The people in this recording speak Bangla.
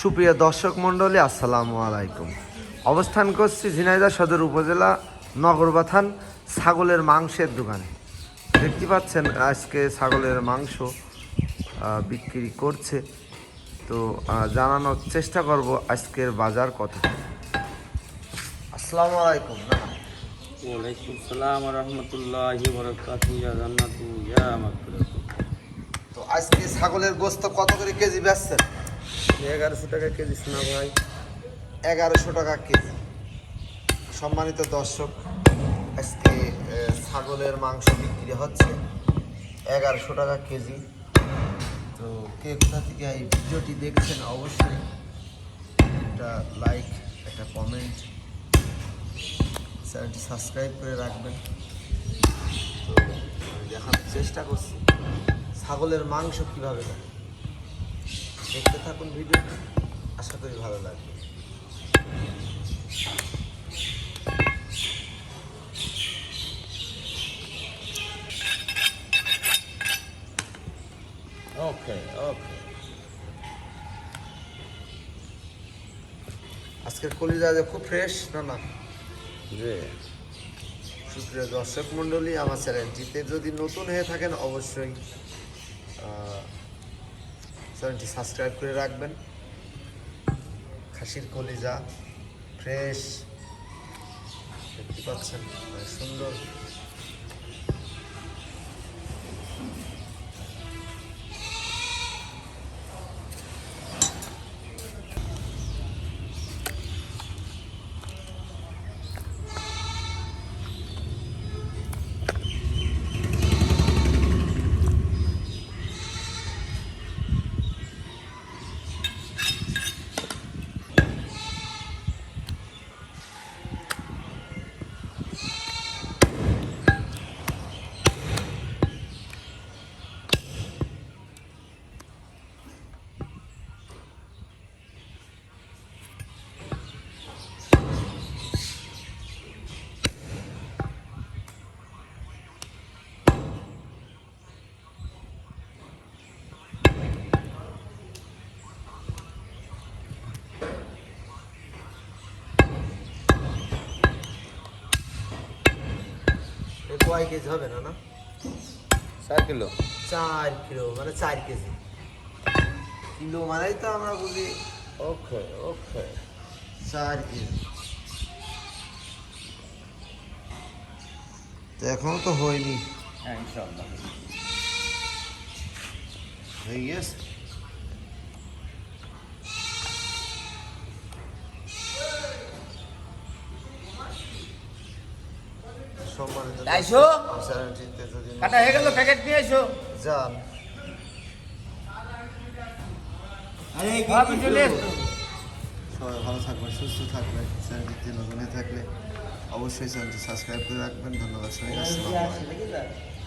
সুপ্রিয় দর্শক মণ্ডলী, আসসালামু আলাইকুম। অবস্থান করছি ঝিনাইদহ সদর উপজেলা নগরবাথান ছাগলের মাংসের দোকানে। দেখতে পাচ্ছেন আজকে ছাগলের মাংস বিক্রি করছে। তো জানানোর চেষ্টা করব আজকের বাজার কত। আসসালামু আলাইকুম। ওয়ালাইকুম সালাম রহমতুল্লাহি বারাকাতুহু ইয়া জান্নাতু ইয়া মাগফিরাতু। তো আজকে ছাগলের গোস্ত কত করে কেজি বেচছেন? 1100 টাকা কেজি শোনা ভাই। 1100 টাকা কেজি। সম্মানিত দর্শক, আজকে ছাগলের মাংস বিক্রি হচ্ছে 1100 টাকা কেজি। তো কে কোথা থেকে এই ভিডিওটি দেখছেন অবশ্যই একটা লাইক, একটা কমেন্ট, চ্যানেলটি সাবস্ক্রাইব করে রাখবেন। তো আমি দেখানোর চেষ্টা করছি ছাগলের মাংস কীভাবে দেয়। দেখতে থাকুন ভিডিওটি, আশা করি ভালো লাগবে। ওকে ওকে। আজকের কলিজা যে খুব ফ্রেশ না? জি। সুপ্রিয় দর্শক মণ্ডলী, আমার চ্যানেলটিতে যদি নতুন হয়ে থাকেন অবশ্যই চ্যানেলটি সাবস্ক্রাইব করে রাখবেন। খাসির কলিজা ফ্রেশ দেখতে পাচ্ছেন, সুন্দর। কয় কেজি হবে না? 4 কিলো। 4 কিলো মানে 4 কেজি। কিলো মানেই তো আমরা বুঝি। ওকে ওকে। 4 কেজি। তো এখনো তো হয়নি। হ্যাঁ ইনশাআল্লাহ হয়ে গেছে। সম্মানিত আইসো। চ্যানেলটিতে যদি কাটা হয়ে গেল, প্যাকেট নিয়ে এসো। যান, আরে কি চলে এসো। সবাই ভালো থাকবেন, সুস্থ থাকবেন। চ্যানেলটিতে নতুন হয়ে থাকলে অবশ্যই চ্যানেলটি সাবস্ক্রাইব করে রাখবেন। ধন্যবাদ সবাইকে। আসসালামু আলাইকুম।